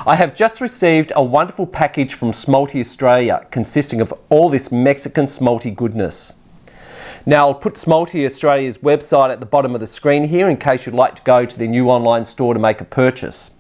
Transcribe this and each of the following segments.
I have just received a wonderful package from Smalti Australia consisting of all this Mexican Smalti goodness. Now I'll put Smalti Australia's website at the bottom of the screen here in case you'd like to go to their new online store to make a purchase.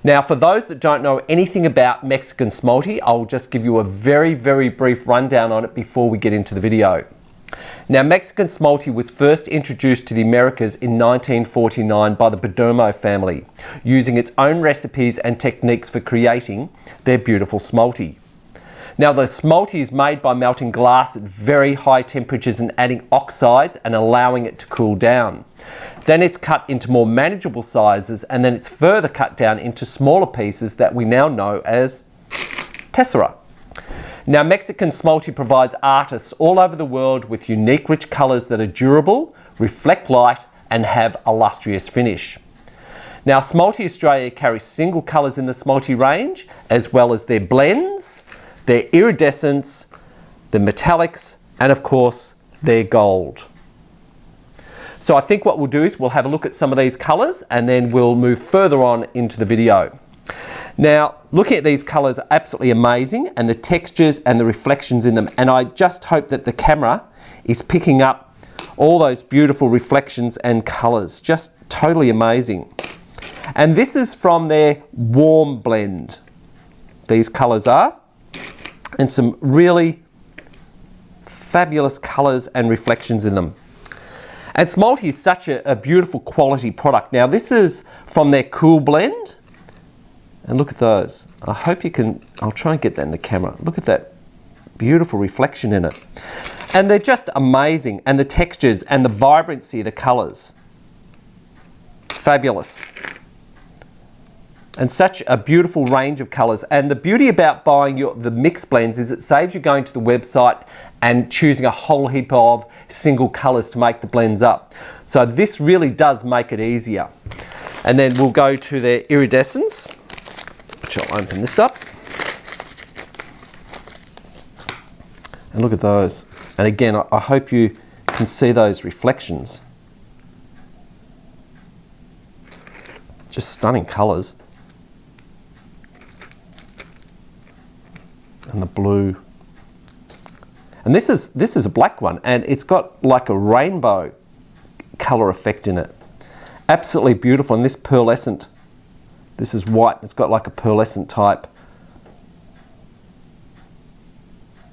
Now for those that don't know anything about Mexican Smalti, I'll just give you a very brief rundown on it before we get into the video. Now Mexican Smalti was first introduced to the Americas in 1949 by the Perdomo family, using its own recipes and techniques for creating their beautiful Smalti. Now the Smalti is made by melting glass at very high temperatures and adding oxides and allowing it to cool down. Then it's cut into more manageable sizes and then it's further cut down into smaller pieces that we now know as tessera. Now Mexican Smalti provides artists all over the world with unique rich colours that are durable, reflect light and have a lustrous finish. Now Smalti Australia carries single colours in the Smalti range as well as their blends, their iridescence, the metallics and of course their gold. So I think what we'll do is we'll have a look at some of these colours and then we'll move further on into the video. Now, looking at these colours are absolutely amazing and the textures and the reflections in them, and I just hope that the camera is picking up all those beautiful reflections and colours. Just totally amazing. And this is from their warm blend. These colours are, and some really fabulous colours and reflections in them. And Smalti is such a beautiful quality product. Now this is from their cool blend. And look at those. I hope you can, I'll try and get that in the camera. Look at that beautiful reflection in it. And they're just amazing. And the textures and the vibrancy of the colours. Fabulous. And such a beautiful range of colours. And the beauty about buying the mixed blends is it saves you going to the website and choosing a whole heap of single colours to make the blends up. So this really does make it easier. And then we'll go to their iridescence. Which I'll open this up. And look at those. And again, I hope you can see those reflections. Just stunning colours. And the blue. And this is a black one, and it's got like a rainbow colour effect in it. Absolutely beautiful, and this pearlescent. This is white, it's got like a pearlescent type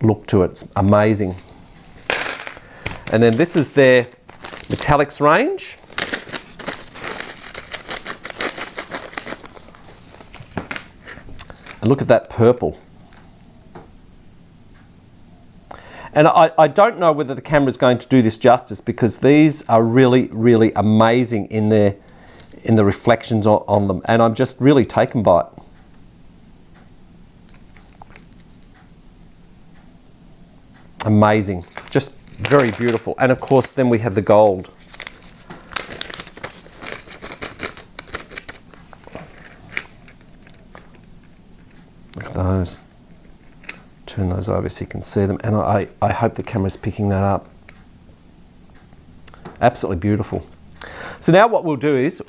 look to it. It's amazing. And then this is their metallics range. And look at that purple. And I don't know whether the camera is going to do this justice because these are really amazing in the reflections on them, and I'm just really taken by it. Amazing, just very beautiful. And of course then we have the gold. Look at those. Turn those over so you can see them, and I hope the camera's picking that up. Absolutely beautiful. So now what we'll do is,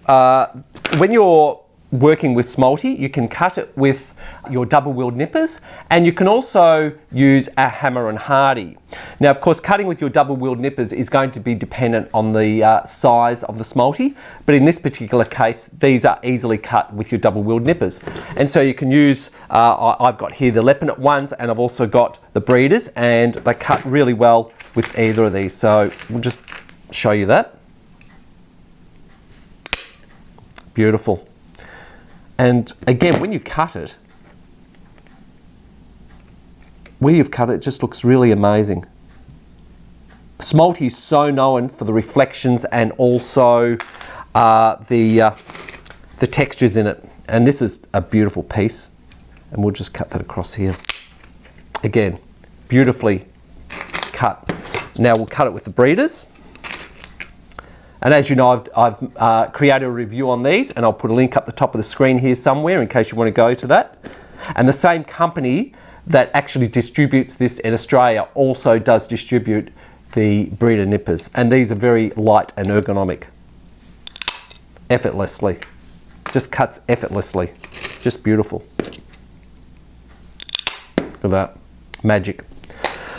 when you're working with Smalti, you can cut it with your double-wheeled nippers, and you can also use a hammer and hardy. Now of course cutting with your double-wheeled nippers is going to be dependent on the size of the Smalti, but in this particular case these are easily cut with your double-wheeled nippers. And so you can use, I've got here the Lepinette ones, and I've also got the breeders, and they cut really well with either of these. So we'll just show you that. Beautiful. And again, when you cut it, where you've cut it, it just looks really amazing. Smalti is so known for the reflections and also the textures in it. And this is a beautiful piece. And we'll just cut that across here. Again, beautifully cut. Now we'll cut it with the breeders. And as you know, I've created a review on these, and I'll put a link up the top of the screen here somewhere in case you want to go to that. And the same company that actually distributes this in Australia also does distribute the breeder nippers. And these are very light and ergonomic. Effortlessly. Just cuts effortlessly. Just beautiful. Look at that, magic.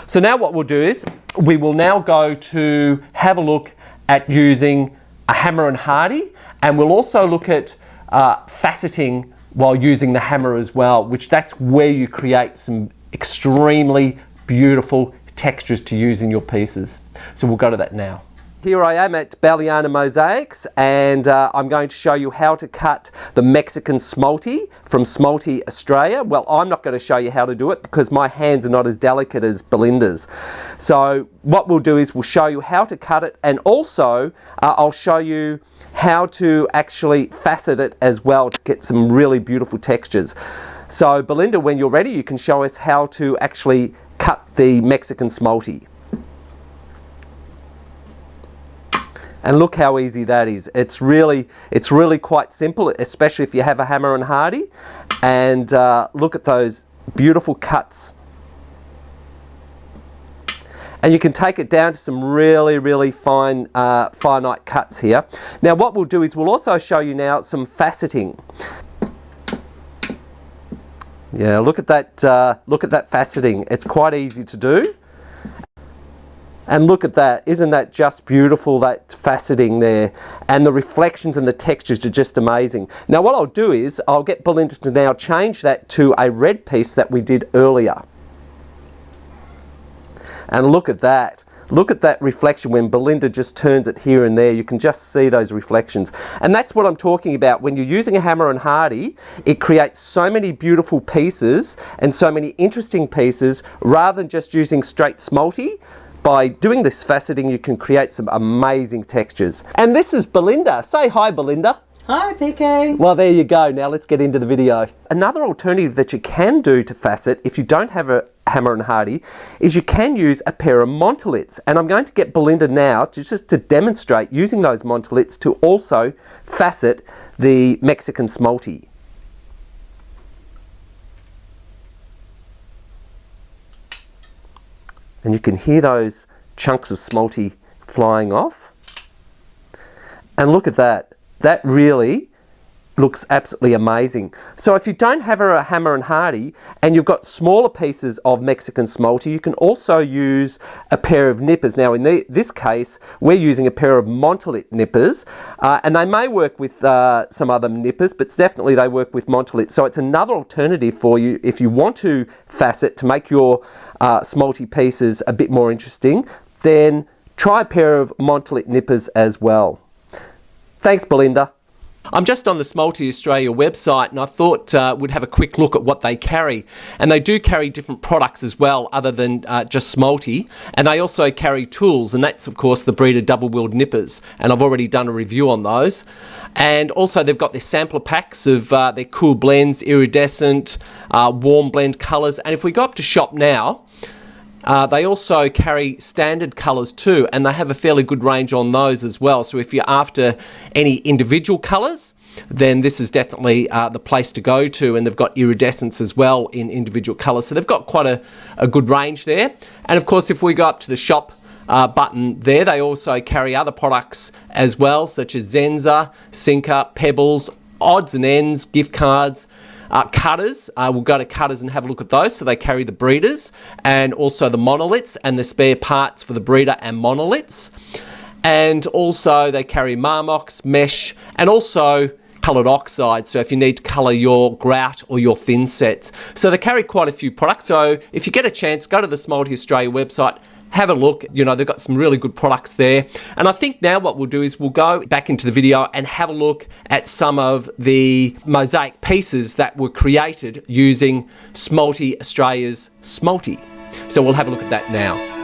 So now what we'll do is, we will now go to have a look at using a hammer and hardy, and we'll also look at faceting while using the hammer as well, which that's where you create some extremely beautiful textures to use in your pieces. So we'll go to that now. Here I am at Beliana Mosaics, and I'm going to show you how to cut the Mexican Smalti from Smalti, Australia. Well, I'm not going to show you how to do it because my hands are not as delicate as Belinda's. So what we'll do is we'll show you how to cut it, and also I'll show you how to actually facet it as well to get some really beautiful textures. So Belinda, when you're ready, you can show us how to actually cut the Mexican Smalti. And look how easy that is. It's really quite simple, especially if you have a hammer and hardy. And look at those beautiful cuts. And you can take it down to some really fine, finite cuts here. Now what we'll do is we'll also show you now some faceting. Yeah, look at that faceting. It's quite easy to do. And look at that, isn't that just beautiful, that faceting there? And the reflections and the textures are just amazing. Now what I'll do is, I'll get Belinda to now change that to a red piece that we did earlier. And look at that. Look at that reflection when Belinda just turns it here and there. You can just see those reflections. And that's what I'm talking about. When you're using a hammer and hardy, it creates so many beautiful pieces and so many interesting pieces rather than just using straight Smalti. By doing this faceting, you can create some amazing textures. And this is Belinda. Say hi, Belinda. Hi, PK. Well, there you go. Now let's get into the video. Another alternative that you can do to facet, if you don't have a hammer and hardy, is you can use a pair of montolets. And I'm going to get Belinda now to demonstrate using those montolets to also facet the Mexican Smalti. And you can hear those chunks of Smalti flying off. And look at that. That really looks absolutely amazing. So if you don't have a hammer and hardy and you've got smaller pieces of Mexican Smalti, you can also use a pair of nippers. Now in this case, we're using a pair of montolet nippers, and they may work with some other nippers, but definitely they work with montolet. So it's another alternative for you if you want to facet to make your Smalti pieces a bit more interesting, then try a pair of montolet nippers as well. Thanks, Belinda. I'm just on the Smalti Australia website, and I thought we'd have a quick look at what they carry. And they do carry different products as well, other than just Smalti. And they also carry tools, and that's of course the Breeder double-wheeled nippers. And I've already done a review on those. And also they've got their sampler packs of their cool blends, iridescent, warm blend colours. And if we go up to shop now, they also carry standard colours too, and they have a fairly good range on those as well. So if you're after any individual colours, then this is definitely the place to go to. And they've got iridescence as well in individual colours. So they've got quite a good range there. And of course, if we go up to the shop button there, they also carry other products as well, such as Zenza, Sinker, Pebbles, odds and ends, gift cards, cutters. We'll go to cutters and have a look at those. So they carry the breeders and also the monoliths and the spare parts for the breeder and monoliths. And also they carry marmox, mesh, and also coloured oxide. So if you need to colour your grout or your thin sets. So they carry quite a few products. So if you get a chance, go to the Smalti Australia website, have a look. You know, they've got some really good products there. And I think now what we'll do is we'll go back into the video and have a look at some of the mosaic pieces that were created using Smalti Australia's Smalti. So we'll have a look at that now.